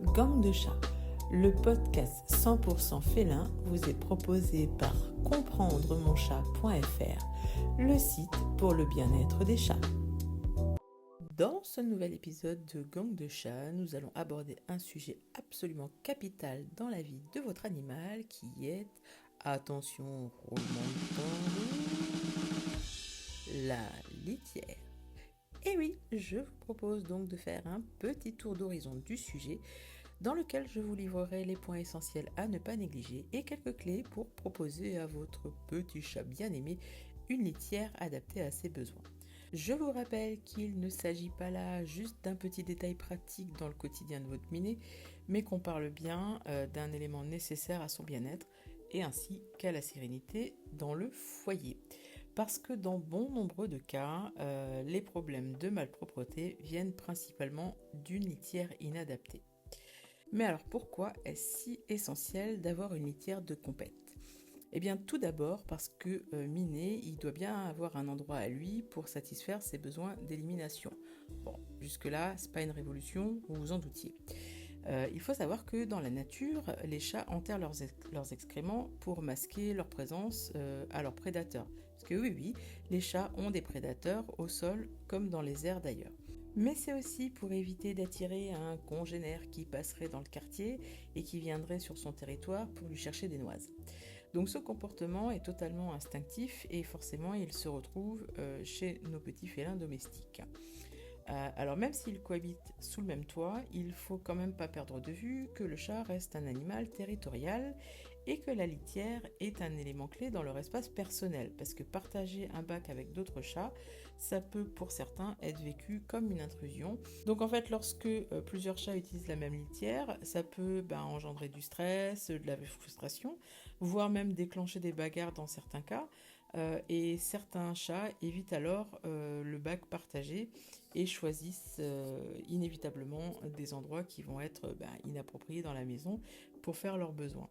Gang de chats, le podcast 100% félin vous est proposé par comprendremonchat.fr, le site pour le bien-être des chats. Dans ce nouvel épisode de Gang de chats, nous allons aborder un sujet absolument capital dans la vie de votre animal qui est, attention, roulement de tambour, la litière. Et oui, je vous propose donc de faire un petit tour d'horizon du sujet dans lequel je vous livrerai les points essentiels à ne pas négliger et quelques clés pour proposer à votre petit chat bien-aimé une litière adaptée à ses besoins. Je vous rappelle qu'il ne s'agit pas là juste d'un petit détail pratique dans le quotidien de votre miné, mais qu'on parle bien d'un élément nécessaire à son bien-être et ainsi qu'à la sérénité dans le foyer. Parce que dans bon nombre de cas, les problèmes de malpropreté viennent principalement d'une litière inadaptée. Mais alors pourquoi est-ce si essentiel d'avoir une litière de compète ? Eh bien tout d'abord parce que miné, il doit bien avoir un endroit à lui pour satisfaire ses besoins d'élimination. Bon, jusque-là, c'est pas une révolution, vous vous en doutiez. Il faut savoir que dans la nature, les chats enterrent leurs excréments pour masquer leur présence à leurs prédateurs. Parce que oui, les chats ont des prédateurs au sol comme dans les airs d'ailleurs. Mais c'est aussi pour éviter d'attirer un congénère qui passerait dans le quartier et qui viendrait sur son territoire pour lui chercher des noises. Donc ce comportement est totalement instinctif et forcément il se retrouve chez nos petits félins domestiques. Alors même s'ils cohabitent sous le même toit, il faut quand même pas perdre de vue que le chat reste un animal territorial et que la litière est un élément clé dans leur espace personnel, parce que partager un bac avec d'autres chats, ça peut pour certains être vécu comme une intrusion. Donc en fait, lorsque plusieurs chats utilisent la même litière, ça peut engendrer du stress, de la frustration, voire même déclencher des bagarres dans certains cas. Et certains chats évitent alors le bac partagé et choisissent inévitablement des endroits qui vont être inappropriés dans la maison pour faire leurs besoins.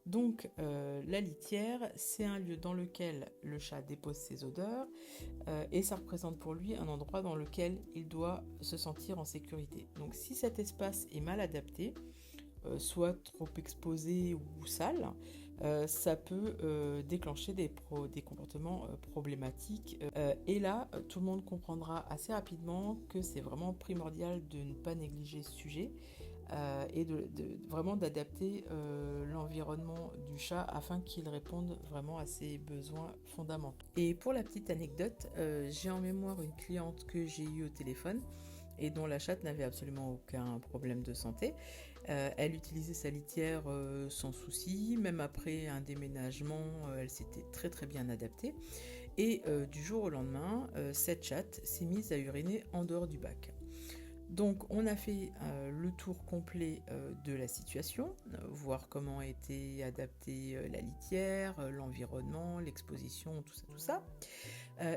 Donc la litière, c'est un lieu dans lequel le chat dépose ses odeurs et ça représente pour lui un endroit dans lequel il doit se sentir en sécurité. Donc si cet espace est mal adapté, soit trop exposé ou sale, ça peut déclencher des comportements problématiques. Et là, tout le monde comprendra assez rapidement que c'est vraiment primordial de ne pas négliger ce sujet et vraiment d'adapter l'environnement du chat afin qu'il réponde vraiment à ses besoins fondamentaux. Et pour la petite anecdote, j'ai en mémoire une cliente que j'ai eue au téléphone et dont la chatte n'avait absolument aucun problème de santé. Elle utilisait sa litière sans souci, même après un déménagement, elle s'était très très bien adaptée. Et du jour au lendemain, cette chatte s'est mise à uriner en dehors du bac. Donc on a fait le tour complet de la situation, voir comment était adaptée la litière, l'environnement, l'exposition, tout ça.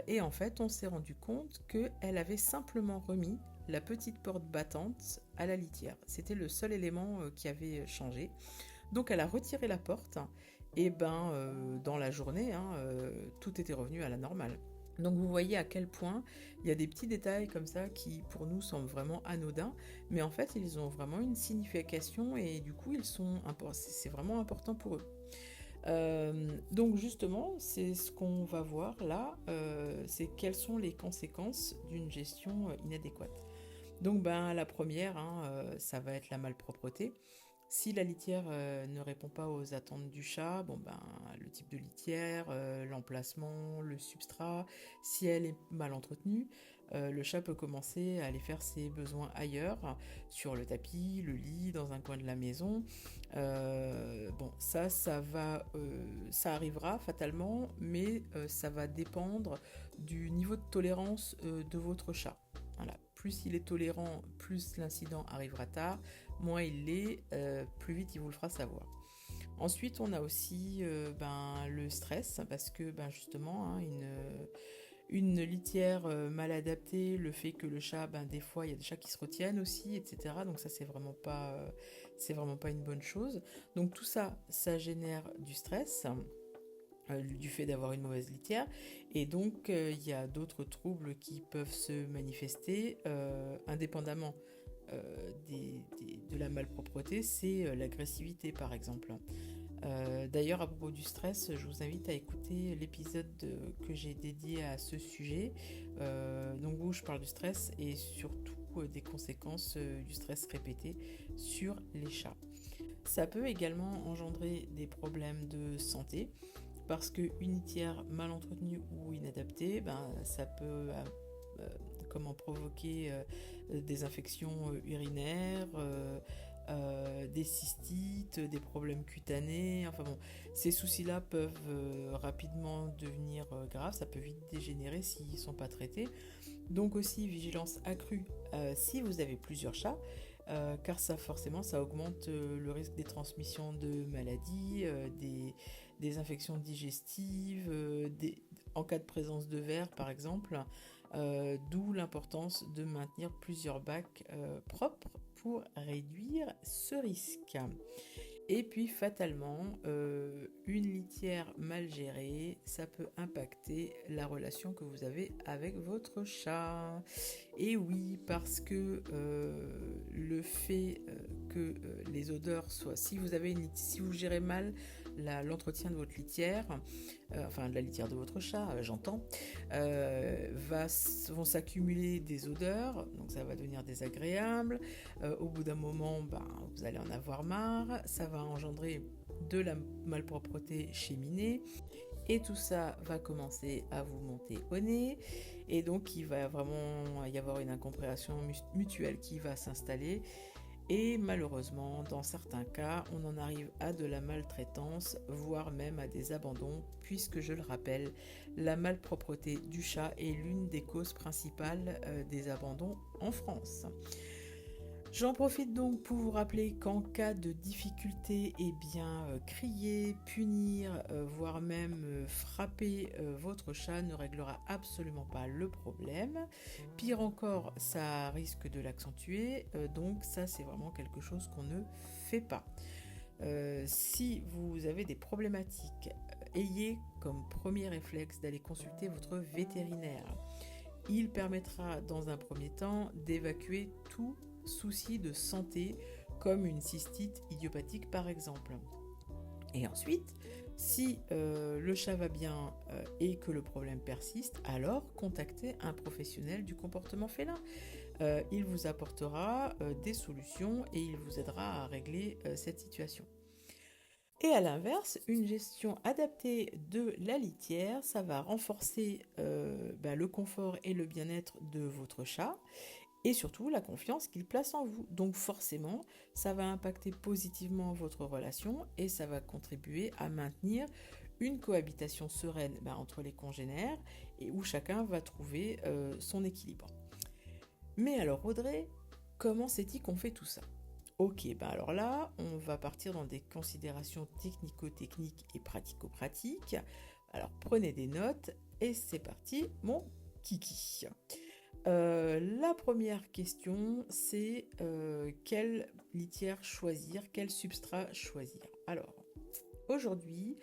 Et en fait, on s'est rendu compte qu'elle avait simplement remis la petite porte battante à la litière. C'était le seul élément qui avait changé. Donc elle a retiré la porte et dans la journée, tout était revenu à la normale. Donc vous voyez à quel point il y a des petits détails comme ça qui pour nous semblent vraiment anodins, mais en fait ils ont vraiment une signification et du coup c'est vraiment important pour eux. Donc justement, c'est ce qu'on va voir là, c'est quelles sont les conséquences d'une gestion inadéquate. Donc la première, ça va être la malpropreté. Si la litière ne répond pas aux attentes du chat, le type de litière, l'emplacement, le substrat, si elle est mal entretenue, le chat peut commencer à aller faire ses besoins ailleurs, sur le tapis, le lit, dans un coin de la maison. Ça arrivera fatalement, mais ça va dépendre du niveau de tolérance de votre chat. Voilà. Plus il est tolérant, plus l'incident arrivera tard, moins il l'est, plus vite il vous le fera savoir. Ensuite, on a aussi le stress, parce que justement, une litière mal adaptée, le fait que le chat, des fois, il y a des chats qui se retiennent aussi, etc. Donc ça, c'est vraiment pas une bonne chose. Donc tout ça, ça génère du stress. Du fait d'avoir une mauvaise litière et donc il y a d'autres troubles qui peuvent se manifester indépendamment de la malpropreté, c'est l'agressivité par exemple. D'ailleurs, à propos du stress, je vous invite à écouter l'épisode que j'ai dédié à ce sujet, donc où je parle du stress et surtout des conséquences du stress répété sur les chats. Ça peut également engendrer des problèmes de santé parce qu'une litière mal entretenue ou inadaptée, ça peut provoquer des infections urinaires, des cystites, des problèmes cutanés. Enfin bon, ces soucis-là peuvent rapidement devenir graves, ça peut vite dégénérer s'ils ne sont pas traités. Donc aussi vigilance accrue si vous avez plusieurs chats, car ça forcément ça augmente le risque des transmissions de maladies, des infections digestives, en cas de présence de vers par exemple, d'où l'importance de maintenir plusieurs bacs propres pour réduire ce risque. Et puis fatalement, une litière mal gérée, ça peut impacter la relation que vous avez avec votre chat. Et oui, parce que le fait que les odeurs soient... Si vous gérez mal l'entretien de votre litière, de la litière de votre chat, j'entends, vont s'accumuler des odeurs, donc ça va devenir désagréable. Au bout d'un moment, vous allez en avoir marre, ça va engendrer de la malpropreté cheminée, et tout ça va commencer à vous monter au nez, et donc il va vraiment y avoir une incompréhension mutuelle qui va s'installer. Et malheureusement, dans certains cas, on en arrive à de la maltraitance, voire même à des abandons, puisque je le rappelle, la malpropreté du chat est l'une des causes principales des abandons en France. J'en profite donc pour vous rappeler qu'en cas de difficulté, crier, punir, voire même frapper votre chat ne réglera absolument pas le problème. Pire encore, ça risque de l'accentuer, donc ça c'est vraiment quelque chose qu'on ne fait pas. Si vous avez des problématiques, ayez comme premier réflexe d'aller consulter votre vétérinaire. Il permettra dans un premier temps d'évacuer tout souci de santé comme une cystite idiopathique par exemple. Et ensuite, si le chat va bien et que le problème persiste, alors contactez un professionnel du comportement félin. Il vous apportera des solutions et il vous aidera à régler cette situation. Et à l'inverse, une gestion adaptée de la litière, ça va renforcer le confort et le bien-être de votre chat et surtout la confiance qu'il place en vous. Donc forcément, ça va impacter positivement votre relation et ça va contribuer à maintenir une cohabitation sereine entre les congénères et où chacun va trouver son équilibre. Mais alors Audrey, comment c'est-il qu'on fait tout ça ? Ok, alors là, on va partir dans des considérations technico-techniques et pratico-pratiques. Alors prenez des notes et c'est parti, mon kiki. La première question, c'est quelle litière choisir, quel substrat choisir. Alors, aujourd'hui,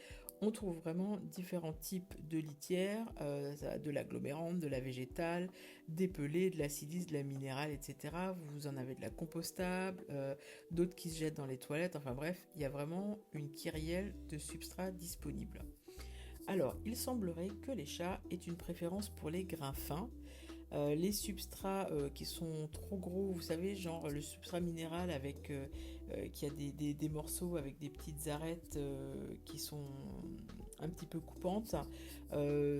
on trouve vraiment différents types de litières, de l'agglomérante, de la végétale, des pelées, de l'acidiste, de la minérale, etc. Vous en avez de la compostable, d'autres qui se jettent dans les toilettes, enfin bref, il y a vraiment une kyrielle de substrats disponibles. Alors, il semblerait que les chats aient une préférence pour les grains fins. Les substrats qui sont trop gros, vous savez, genre le substrat minéral avec qui a des morceaux avec des petites arêtes qui sont un petit peu coupantes,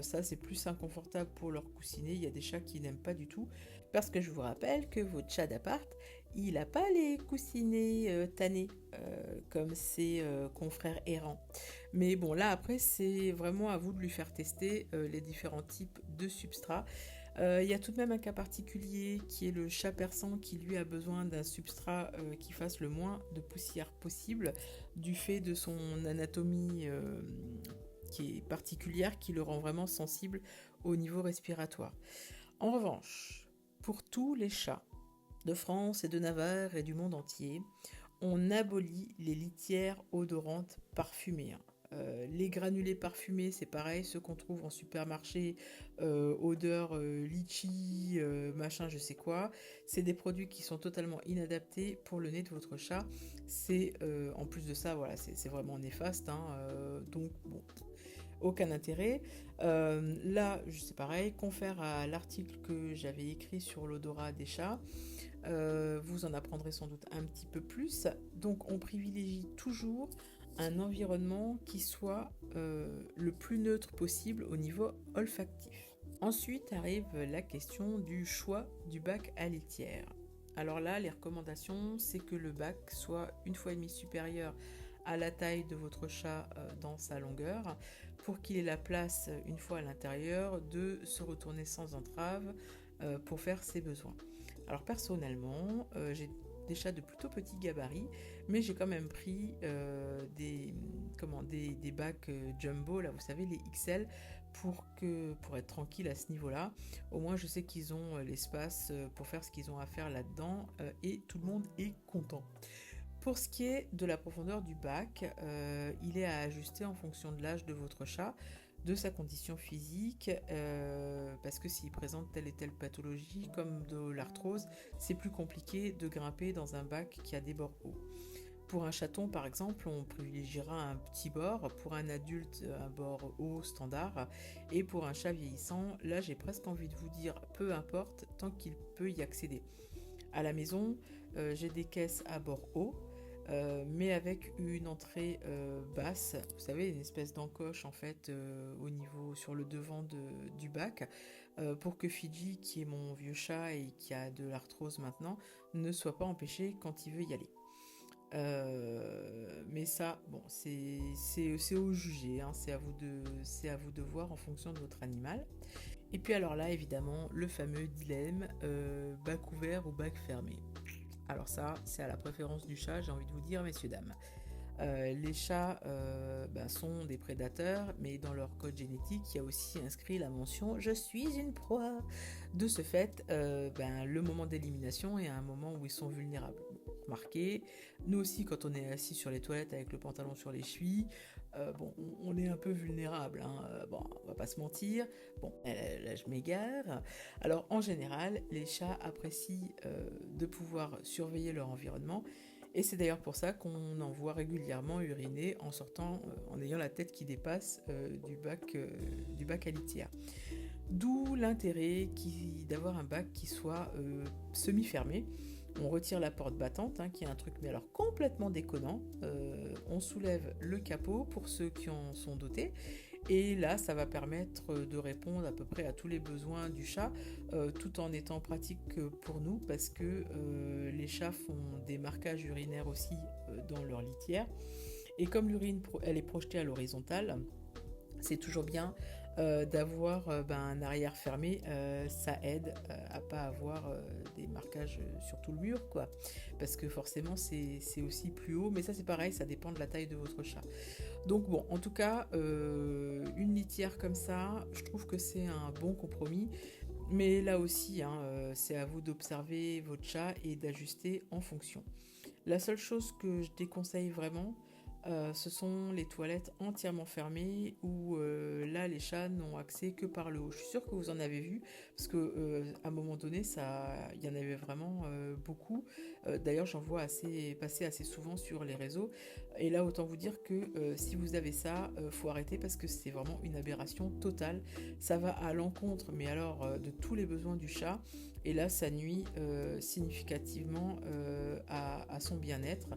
ça c'est plus inconfortable pour leur coussinet. Il y a des chats qui n'aiment pas du tout, parce que je vous rappelle que votre chat d'appart, il n'a pas les coussinets tannés comme ses confrères errants. Mais bon, là après c'est vraiment à vous de lui faire tester les différents types de substrats. Il y a tout de même un cas particulier qui est le chat persan qui lui a besoin d'un substrat qui fasse le moins de poussière possible du fait de son anatomie qui est particulière, qui le rend vraiment sensible au niveau respiratoire. En revanche, pour tous les chats de France et de Navarre et du monde entier, on abolit les litières odorantes parfumées. Les granulés parfumés, c'est pareil, ceux qu'on trouve en supermarché, odeur litchi, machin, je sais quoi. C'est des produits qui sont totalement inadaptés pour le nez de votre chat. C'est en plus de ça, voilà, c'est vraiment néfaste, hein, donc bon, aucun intérêt. Là, c'est pareil, confère à l'article que j'avais écrit sur l'odorat des chats. Vous en apprendrez sans doute un petit peu plus. Donc, on privilégie toujours un environnement qui soit le plus neutre possible au niveau olfactif. Ensuite arrive la question du choix du bac à litière. Alors là, les recommandations, c'est que le bac soit 1,5 fois supérieur à la taille de votre chat dans sa longueur, pour qu'il ait la place, une fois à l'intérieur, de se retourner sans entrave pour faire ses besoins. Alors personnellement, j'ai des chats de plutôt petits gabarits, mais j'ai quand même pris des bacs jumbo, là vous savez, les XL, pour être tranquille à ce niveau-là. Au moins je sais qu'ils ont l'espace pour faire ce qu'ils ont à faire là-dedans, et tout le monde est content. Pour ce qui est de la profondeur du bac, il est à ajuster en fonction de l'âge de votre chat, de sa condition physique, parce que s'il présente telle et telle pathologie comme de l'arthrose, c'est plus compliqué de grimper dans un bac qui a des bords hauts. Pour un chaton, par exemple, on privilégiera un petit bord, pour un adulte, un bord haut standard, et pour un chat vieillissant, là j'ai presque envie de vous dire peu importe, tant qu'il peut y accéder. À la maison, j'ai des caisses à bord haut, mais avec une entrée basse, vous savez, une espèce d'encoche en fait au niveau sur le devant du bac, pour que Fidji, qui est mon vieux chat et qui a de l'arthrose maintenant, ne soit pas empêché quand il veut y aller. Mais ça, bon, c'est au jugé, hein, c'est à vous de voir en fonction de votre animal. Et puis alors là, évidemment, le fameux dilemme, bac ouvert ou bac fermé. Alors ça, c'est à la préférence du chat, j'ai envie de vous dire, messieurs, dames. Les chats sont des prédateurs, mais dans leur code génétique, il y a aussi inscrit la mention « Je suis une proie ». De ce fait, le moment d'élimination est un moment où ils sont vulnérables. Remarquez, nous aussi, quand on est assis sur les toilettes avec le pantalon sur les chevilles, on est un peu vulnérable, hein. On va pas se mentir. Bon, là, je m'égare. Alors, en général, les chats apprécient de pouvoir surveiller leur environnement. Et c'est d'ailleurs pour ça qu'on en voit régulièrement uriner en sortant, en ayant la tête qui dépasse du bac à litière. D'où l'intérêt d'avoir un bac qui soit semi-fermé. On retire la porte battante, hein, qui est un truc mais alors complètement déconnant. On soulève le capot pour ceux qui en sont dotés. Et là, ça va permettre de répondre à peu près à tous les besoins du chat, tout en étant pratique pour nous, parce que les chats font des marquages urinaires aussi dans leur litière. Et comme l'urine, elle est projetée à l'horizontale, c'est toujours bien d'avoir un arrière fermé, ça aide à pas avoir des marquages sur tout le mur, quoi, parce que forcément c'est aussi plus haut, mais ça c'est pareil, ça dépend de la taille de votre chat. Donc bon, en tout cas, une litière comme ça, je trouve que c'est un bon compromis, mais là aussi, hein, c'est à vous d'observer votre chat et d'ajuster en fonction. La seule chose que je déconseille vraiment, ce sont les toilettes entièrement fermées où là les chats n'ont accès que par le haut. Je suis sûre que vous en avez vu parce que à un moment donné il y en avait vraiment beaucoup. D'ailleurs j'en vois passer assez souvent sur les réseaux. Et là autant vous dire que si vous avez ça, faut arrêter parce que c'est vraiment une aberration totale. Ça va à l'encontre, mais alors de tous les besoins du chat. Et là ça nuit significativement à son bien-être.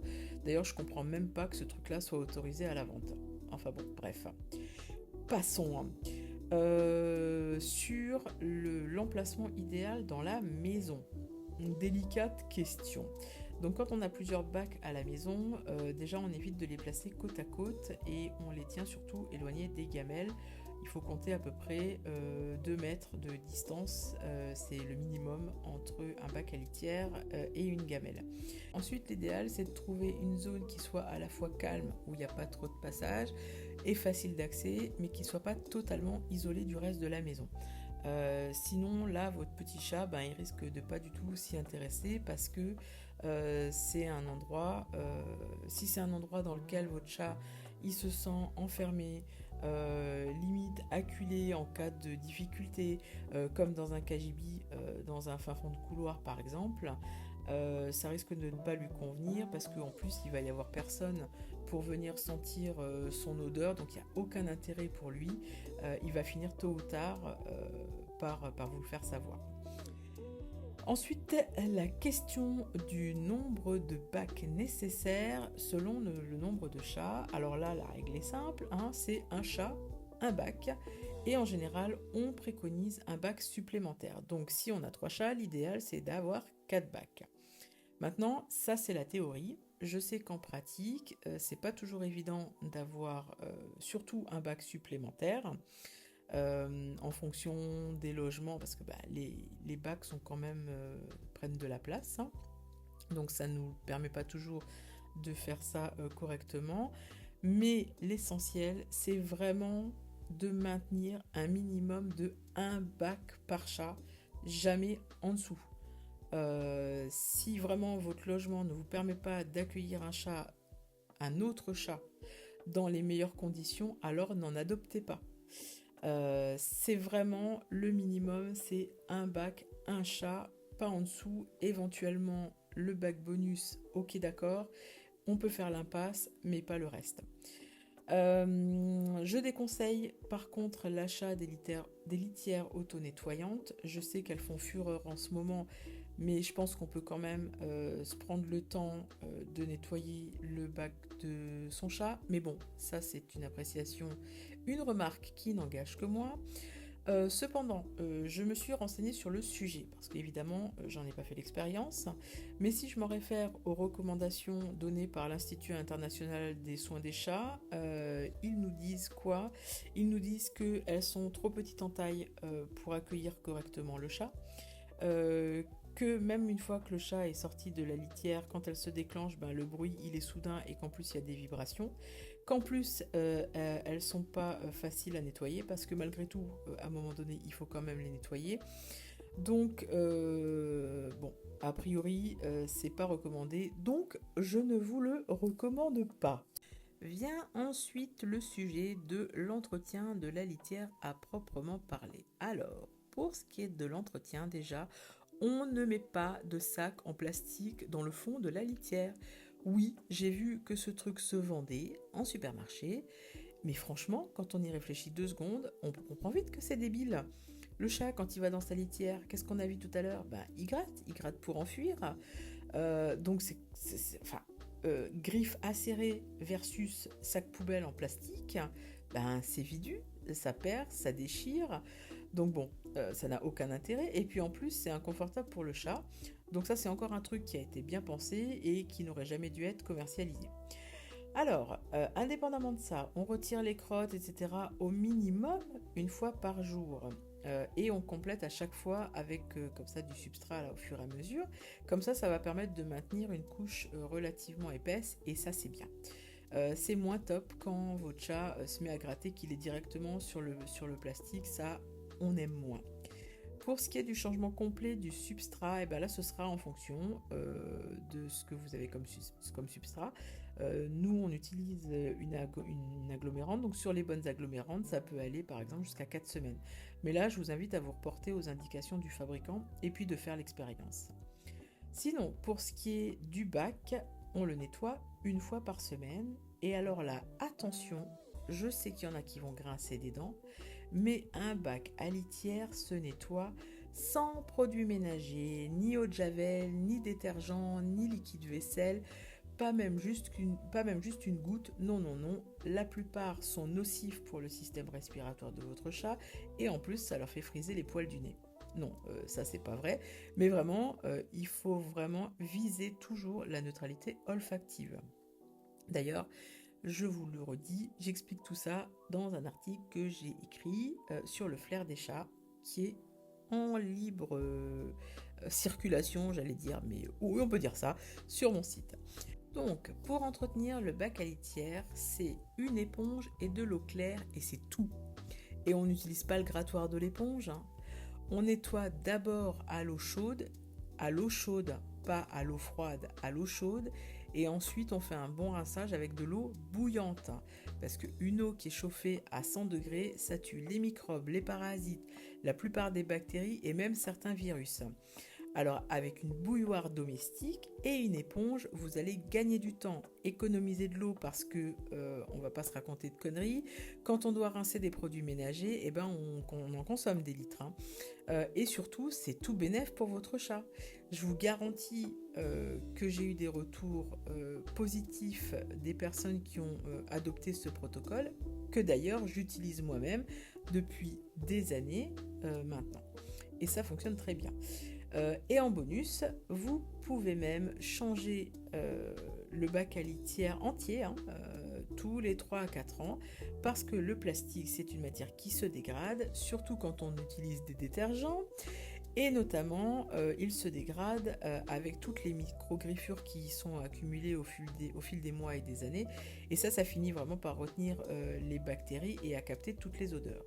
D'ailleurs je comprends même pas que ce truc-là soit autorisé à la vente. Enfin bon, bref. Passons. Sur l'emplacement idéal dans la maison. Une délicate question. Donc quand on a plusieurs bacs à la maison, déjà on évite de les placer côte à côte et on les tient surtout éloignés des gamelles. Il faut compter à peu près 2 mètres de distance, c'est le minimum entre un bac à litière et une gamelle. Ensuite, l'idéal, c'est de trouver une zone qui soit à la fois calme, où il n'y a pas trop de passage, et facile d'accès, mais qui ne soit pas totalement isolée du reste de la maison. Sinon, là, votre petit chat, il risque de pas du tout s'y intéresser parce que c'est un endroit, si c'est un endroit dans lequel votre chat il se sent enfermé, limite acculé en cas de difficulté, comme dans un KGB, dans un fin fond de couloir par exemple, ça risque de ne pas lui convenir parce qu'en plus il va y avoir personne pour venir sentir son odeur, donc il n'y a aucun intérêt pour lui. Il va finir tôt ou tard par vous le faire savoir. Ensuite, la question du nombre de bacs nécessaires selon le nombre de chats. Alors là, la règle est simple, c'est un chat, un bac. Et en général, on préconise un bac supplémentaire. Donc si on a 3 chats, l'idéal c'est d'avoir 4 bacs. Maintenant, ça c'est la théorie. Je sais qu'en pratique, c'est pas toujours évident d'avoir surtout un bac supplémentaire. En fonction des logements, parce que les bacs sont quand même prennent de la place, donc ça ne nous permet pas toujours de faire ça correctement, mais l'essentiel c'est vraiment de maintenir un minimum de 1 bac par chat, jamais en dessous. Si vraiment votre logement ne vous permet pas d'accueillir un autre chat dans les meilleures conditions, alors n'en adoptez pas. C'est vraiment le minimum, c'est un bac, un chat, pas en dessous, éventuellement le bac bonus, ok d'accord, on peut faire l'impasse, mais pas le reste. Je déconseille par contre l'achat des litières auto-nettoyantes. Je sais qu'elles font fureur en ce moment, mais je pense qu'on peut quand même se prendre le temps de nettoyer le bac de son chat. Mais bon, ça c'est une appréciation, une remarque qui n'engage que moi. Cependant, je me suis renseignée sur le sujet, parce qu'évidemment, j'en ai pas fait l'expérience, mais si je m'en réfère aux recommandations données par l'Institut international des soins des chats, ils nous disent quoi? Ils nous disent qu'elles sont trop petites en taille pour accueillir correctement le chat, que même une fois que le chat est sorti de la litière, quand elle se déclenche, le bruit il est soudain et qu'en plus il y a des vibrations, qu'en plus elles sont pas faciles à nettoyer parce que malgré tout, à un moment donné, il faut quand même les nettoyer. Donc bon, a priori, c'est pas recommandé, donc je ne vous le recommande pas. Vient ensuite le sujet de l'entretien de la litière à proprement parler. Alors, pour ce qui est de l'entretien, déjà, on ne met pas de sac en plastique dans le fond de la litière. Oui, j'ai vu que ce truc se vendait en supermarché, mais franchement, quand on y réfléchit 2 secondes, on comprend vite que c'est débile. Le chat, quand il va dans sa litière, qu'est-ce qu'on a vu tout à l'heure? Il gratte pour en fuir. Donc griffe acérée versus sac poubelle en plastique, c'est vidu, ça perd, ça déchire. Donc bon, ça n'a aucun intérêt. Et puis en plus, c'est inconfortable pour le chat. Donc ça, c'est encore un truc qui a été bien pensé et qui n'aurait jamais dû être commercialisé. Alors, indépendamment de ça, on retire les crottes, etc. au minimum une fois par jour. Et on complète à chaque fois avec comme ça du substrat là, au fur et à mesure. Comme ça va permettre de maintenir une couche relativement épaisse et ça c'est bien. C'est moins top quand votre chat se met à gratter qu'il est directement sur le plastique, ça on aime moins. Pour ce qui est du changement complet du substrat, et là ce sera en fonction de ce que vous avez comme substrat. Nous on utilise une agglomérante, donc sur les bonnes agglomérantes ça peut aller par exemple jusqu'à 4 semaines. Mais là je vous invite à vous reporter aux indications du fabricant et puis de faire l'expérience. Sinon pour ce qui est du bac, on le nettoie 1 fois par semaine. Et alors là, attention, je sais qu'il y en a qui vont grincer des dents, mais un bac à litière se nettoie sans produits ménagers, ni eau de javel, ni détergent, ni liquide vaisselle, pas même juste une goutte, non, la plupart sont nocifs pour le système respiratoire de votre chat, et en plus ça leur fait friser les poils du nez. Non, ça c'est pas vrai, mais vraiment, il faut vraiment viser toujours la neutralité olfactive. D'ailleurs, je vous le redis, j'explique tout ça dans un article que j'ai écrit sur le flair des chats, qui est en libre circulation, j'allais dire, mais oui, on peut dire ça, sur mon site. Donc, pour entretenir le bac à litière, c'est une éponge et de l'eau claire, et c'est tout. Et on n'utilise pas le grattoir de l'éponge. On nettoie d'abord à l'eau chaude, pas à l'eau froide, à l'eau chaude, et ensuite on fait un bon rinçage avec de l'eau bouillante. Parce qu'une eau qui est chauffée à 100 degrés, ça tue les microbes, les parasites, la plupart des bactéries et même certains virus. Alors avec une bouilloire domestique et une éponge, vous allez gagner du temps, économiser de l'eau parce que on va pas se raconter de conneries. Quand on doit rincer des produits ménagers, on en consomme des litres. Et surtout, c'est tout bénef pour votre chat. Je vous garantis que j'ai eu des retours positifs des personnes qui ont adopté ce protocole, que d'ailleurs j'utilise moi-même depuis des années maintenant. Et ça fonctionne très bien. Et en bonus, vous pouvez même changer le bac à litière entier tous les 3 à 4 ans parce que le plastique, c'est une matière qui se dégrade, surtout quand on utilise des détergents. Et notamment, il se dégrade avec toutes les micro-griffures qui sont accumulées au fil des mois et des années. Et ça finit vraiment par retenir les bactéries et à capter toutes les odeurs.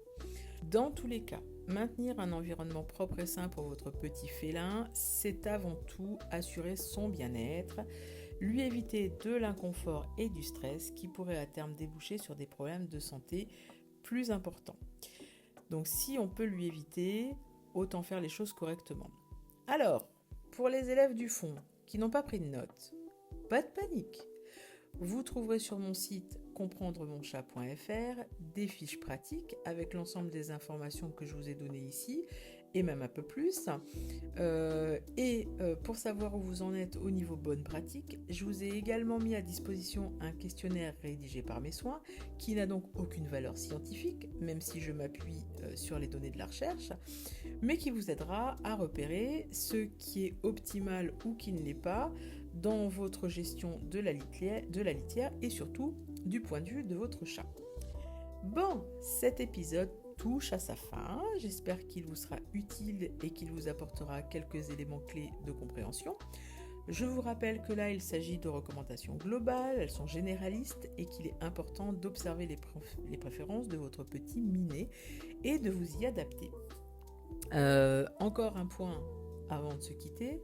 Dans tous les cas, maintenir un environnement propre et sain pour votre petit félin, c'est avant tout assurer son bien-être, lui éviter de l'inconfort et du stress qui pourraient à terme déboucher sur des problèmes de santé plus importants. Donc si on peut lui éviter, autant faire les choses correctement. Alors, pour les élèves du fond qui n'ont pas pris de notes, pas de panique. Vous trouverez sur mon site comprendremonchat.fr des fiches pratiques avec l'ensemble des informations que je vous ai données ici et même un peu plus. Pour savoir où vous en êtes au niveau bonne pratique, je vous ai également mis à disposition un questionnaire rédigé par mes soins qui n'a donc aucune valeur scientifique, même si je m'appuie sur les données de la recherche, mais qui vous aidera à repérer ce qui est optimal ou qui ne l'est pas dans votre gestion de la litière et surtout du point de vue de votre chat. Bon, cet épisode touche à sa fin. J'espère qu'il vous sera utile et qu'il vous apportera quelques éléments clés de compréhension. Je vous rappelle que là, il s'agit de recommandations globales, elles sont généralistes et qu'il est important d'observer les préférences de votre petit minet et de vous y adapter. Encore un point avant de se quitter.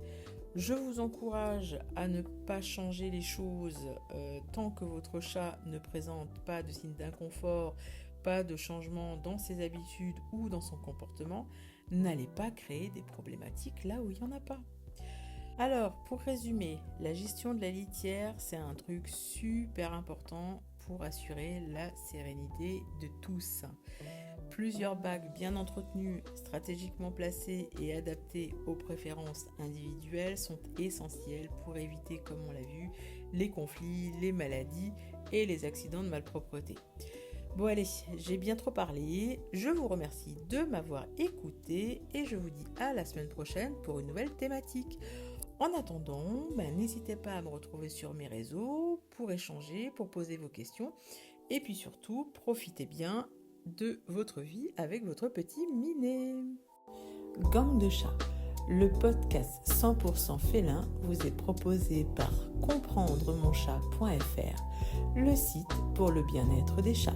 Je vous encourage à ne pas changer les choses tant que votre chat ne présente pas de signes d'inconfort, pas de changement dans ses habitudes ou dans son comportement. N'allez pas créer des problématiques là où il n'y en a pas. Alors, pour résumer, la gestion de la litière, c'est un truc super important pour assurer la sérénité de tous. Plusieurs bacs bien entretenus, stratégiquement placés et adaptés aux préférences individuelles sont essentiels pour éviter, comme on l'a vu, les conflits, les maladies et les accidents de malpropreté. Bon allez, j'ai bien trop parlé, je vous remercie de m'avoir écouté et je vous dis à la semaine prochaine pour une nouvelle thématique. En attendant, n'hésitez pas à me retrouver sur mes réseaux pour échanger, pour poser vos questions et puis surtout, profitez bien de votre vie avec votre petit minet. Gang de chats, le podcast 100% félin vous est proposé par comprendremonchat.fr, le site pour le bien-être des chats.